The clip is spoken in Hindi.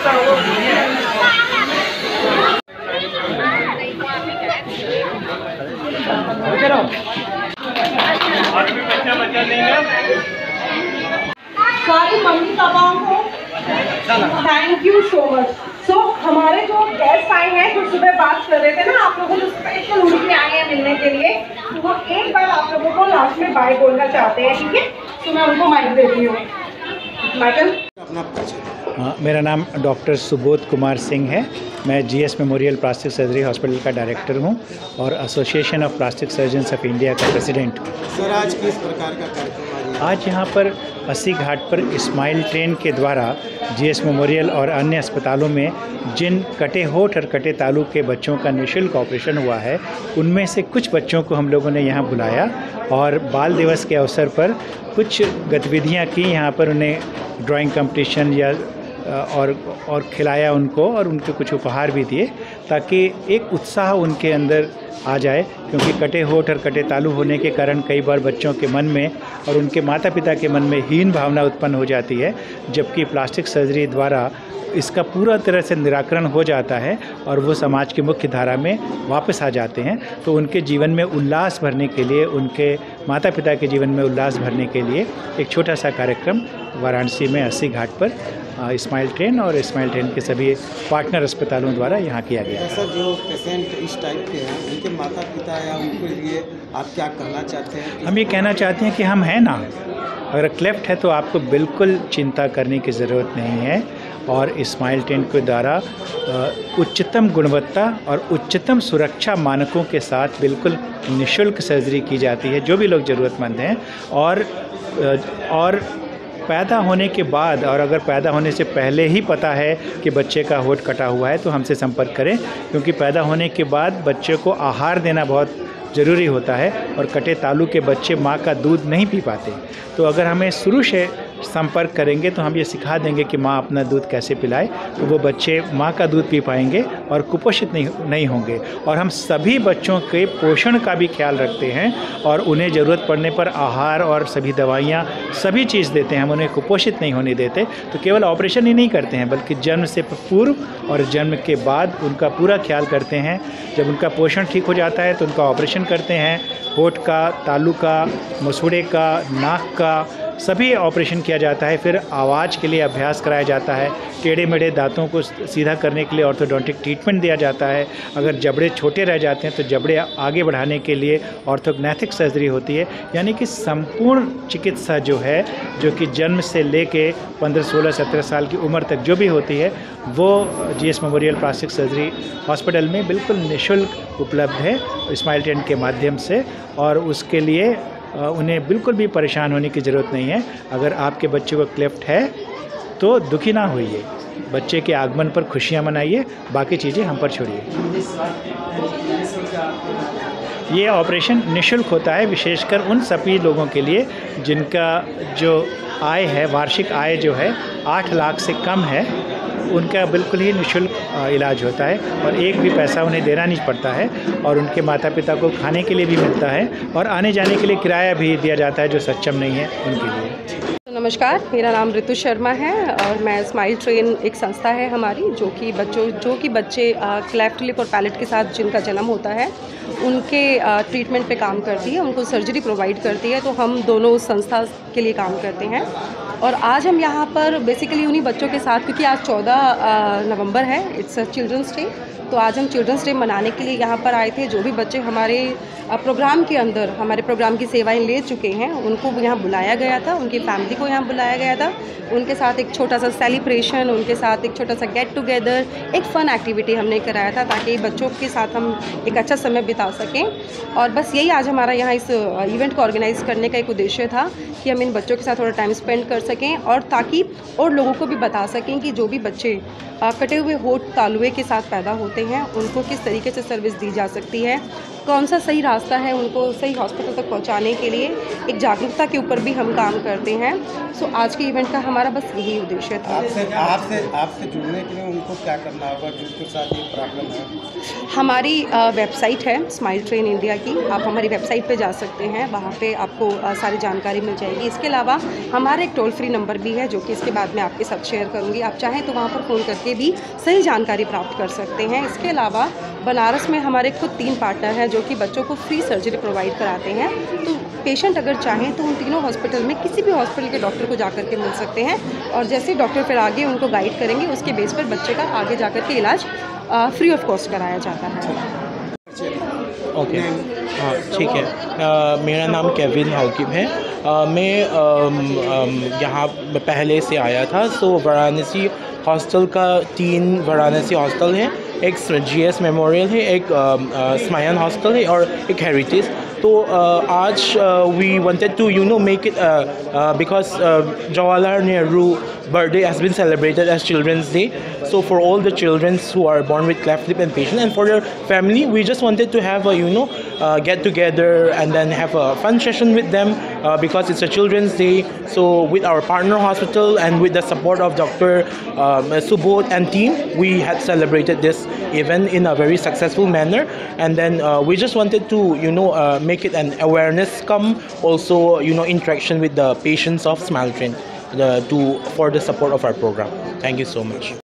सारी मम्मी पापाओं को थैंक यू सो मच। सो हमारे जो गेस्ट आए हैं जो सुबह बात कर रहे थे ना, आप लोगों को स्पेशल उनके आए हैं मिलने के लिए, तो वो एक बार आप लोगों को लास्ट में बाय बोलना चाहते हैं, ठीक है? तो मैं उनको माइक देती हूँ। माइकल, मेरा नाम डॉक्टर सुबोध कुमार सिंह है। मैं GS memorial plastic surgery hospital का डायरेक्टर हूं और association of plastic surgeons of India का प्रेसिडेंट हूं। सर, आज किस प्रकार का कार्यक्रम? आज यहां पर अस्सी घाट पर स्माइल ट्रेन के द्वारा जीएस मेमोरियल और अन्य अस्पतालों में जिन कटे होठ और कटे तालू के बच्चों का निःशुल्क ऑपरेशन हुआ है, उनमें से कुछ बच्चों को हम लोगों ने यहाँ बुलाया और बाल दिवस के अवसर पर कुछ गतिविधियाँ की। यहाँ पर उन्हें ड्राइंग कंपटीशन या और खिलाया उनको और उनके कुछ उपहार भी दिए, ताकि एक उत्साह उनके अंदर आ जाए, क्योंकि कटे होठ और कटे तालू होने के कारण कई बार बच्चों के मन में और उनके माता पिता के मन में हीन भावना उत्पन्न हो जाती है, जबकि प्लास्टिक सर्जरी द्वारा इसका पूरा तरह से निराकरण हो जाता है और वो समाज की मुख्य धारा में वापस आ जाते हैं। तो उनके जीवन में उल्लास भरने के लिए, उनके माता पिता के जीवन में उल्लास भरने के लिए एक छोटा सा कार्यक्रम वाराणसी में अस्सी घाट पर स्माइल ट्रेन और स्माइल ट्रेन के सभी पार्टनर अस्पतालों द्वारा यहाँ किया गया। सर, जो पेशेंट इस टाइप के हैं, उनके माता पिता या उनके लिए आप क्या कहना चाहते हैं? हम ये कहना चाहते हैं कि हम हैं ना, अगर क्लेफ्ट है तो आपको बिल्कुल चिंता करने की ज़रूरत नहीं है। और स्माइल ट्रेन के द्वारा उच्चतम गुणवत्ता और उच्चतम सुरक्षा मानकों के साथ बिल्कुल निःशुल्क सर्जरी की जाती है, जो भी लोग ज़रूरतमंद हैं। और पैदा होने के बाद, और अगर पैदा होने से पहले ही पता है कि बच्चे का होठ कटा हुआ है, तो हमसे संपर्क करें, क्योंकि पैदा होने के बाद बच्चे को आहार देना बहुत ज़रूरी होता है और कटे तालू के बच्चे माँ का दूध नहीं पी पाते। तो अगर हमें शुरू से संपर्क करेंगे तो हम ये सिखा देंगे कि माँ अपना दूध कैसे पिलाए, तो वो बच्चे माँ का दूध पी पाएंगे और कुपोषित नहीं होंगे। और हम सभी बच्चों के पोषण का भी ख्याल रखते हैं और उन्हें ज़रूरत पड़ने पर आहार और सभी दवाइयाँ सभी चीज़ देते हैं, हम उन्हें कुपोषित नहीं होने देते। तो केवल ऑपरेशन ही नहीं करते हैं, बल्कि जन्म से पूर्व और जन्म के बाद उनका पूरा ख्याल करते हैं। जब उनका पोषण ठीक हो जाता है तो उनका ऑपरेशन करते हैं, होठ का, तालू का, मसूड़े का, नाक का, सभी ऑपरेशन किया जाता है। फिर आवाज़ के लिए अभ्यास कराया जाता है, टेढ़े मेढ़े दांतों को सीधा करने के लिए ऑर्थोडोंटिक ट्रीटमेंट दिया जाता है। अगर जबड़े छोटे रह जाते हैं तो जबड़े आगे बढ़ाने के लिए ऑर्थोग्नैथिक सर्जरी होती है। यानी कि संपूर्ण चिकित्सा जो है, जो कि जन्म से लेके 15, 16, 17 साल की उम्र तक जो भी होती है, वो GS memorial plastic surgery hospital में बिल्कुल निःशुल्क उपलब्ध है स्माइल ट्रेन के माध्यम से। और उसके लिए उन्हें बिल्कुल भी परेशान होने की ज़रूरत नहीं है। अगर आपके बच्चे को क्लेफ्ट है तो दुखी ना होइए, बच्चे के आगमन पर खुशियां मनाइए, बाकी चीज़ें हम पर छोड़िए। ये ऑपरेशन निःशुल्क होता है, विशेषकर उन सभी लोगों के लिए जिनका जो आय है, वार्षिक आय जो है 8 लाख से कम है, उनका बिल्कुल ही निःशुल्क इलाज होता है और एक भी पैसा उन्हें देना नहीं पड़ता है। और उनके माता पिता को खाने के लिए भी मिलता है और आने जाने के लिए किराया भी दिया जाता है जो सक्षम नहीं है उनके लिए। नमस्कार, मेरा नाम ऋतु शर्मा है और मैं स्माइल ट्रेन एक संस्था है हमारी, जो कि बच्चे क्लेफ्ट लिप और पैलेट के साथ जिनका जन्म होता है, उनके ट्रीटमेंट पे काम करती है, उनको सर्जरी प्रोवाइड करती है। तो हम दोनों उस संस्था के लिए काम करते हैं। और आज हम यहाँ पर बेसिकली उन्हीं बच्चों के साथ, क्योंकि आज 14 नवंबर है, इट्स अ चिल्ड्रंस डे, तो आज हम चिल्ड्रंस डे मनाने के लिए यहाँ पर आए थे। जो भी बच्चे हमारे प्रोग्राम के अंदर हमारे प्रोग्राम की सेवाएं ले चुके हैं, उनको यहाँ बुलाया गया था, उनकी फैमिली को यहाँ बुलाया गया था, उनके साथ एक छोटा सा सेलिब्रेशन, उनके साथ एक छोटा सा गेट टुगेदर, एक फ़न एक्टिविटी हमने कराया था, ताकि बच्चों के साथ हम एक अच्छा समय बिता सकें। और बस यही आज हमारा यहाँ इस इवेंट को ऑर्गेनाइज़ करने का एक उद्देश्य था कि हम इन बच्चों के साथ थोड़ा टाइम स्पेंड कर सकें और ताकि और लोगों को भी बता सकें कि जो भी बच्चे कटे हुए होठ तालुए के साथ पैदा होते हैं, उनको किस तरीके से सर्विस दी जा सकती है, कौन सा सही रास्ता है उनको सही हॉस्पिटल तक पहुंचाने के लिए। एक जागरूकता के ऊपर भी हम काम करते हैं। सो आज के इवेंट का हमारा बस यही उद्देश्य था। आपसे जुड़ने के लिए उनको क्या करना होगा जिनके साथ ये प्रॉब्लम है? हमारी वेबसाइट है स्माइल ट्रेन इंडिया की, आप हमारी वेबसाइट पे जा सकते हैं, वहाँ पे आपको सारी जानकारी मिल जाएगी। इसके अलावा हमारा एक टोल फ्री नंबर भी है जो कि इसके बाद में आपके साथ शेयर करूँगी। आप चाहें तो वहाँ पर फ़ोन करके भी सही जानकारी प्राप्त कर सकते हैं। इसके अलावा बनारस में हमारे खुद 3 पार्टनर हैं जो कि बच्चों को फ्री सर्जरी प्रोवाइड कराते हैं। तो पेशेंट अगर चाहें तो उन तीनों हॉस्पिटल में किसी भी हॉस्पिटल के डॉक्टर को जाकर के मिल सकते हैं, और जैसे डॉक्टर फिर आगे उनको गाइड करेंगे उसके बेस पर बच्चे का आगे जाकर के इलाज फ्री ऑफ कॉस्ट कराया जाता है। ओके, हाँ ठीक है। मेरा नाम केविन हाकिम है। मैं यहाँ पहले से आया था। सो वाराणसी हॉस्टल का 3 वाराणसी हॉस्टल है, एक GS मेमोरियल है, एक स्मायन हॉस्टल है और एक हेरिटेज। तो आज we wanted to make it because Jawaharlal Nehru birthday has been celebrated as Children's Day. So for all the children who are born with cleft lip amputation and for their family, we just wanted to have a get together and then have a fun session with them because it's a Children's Day. So with our partner hospital and with the support of Dr. Subodh and team, we had celebrated this event in a very successful manner. And then we just wanted to make it an awareness come also interaction with the patients of Smile Train for the support of our program. Thank you so much.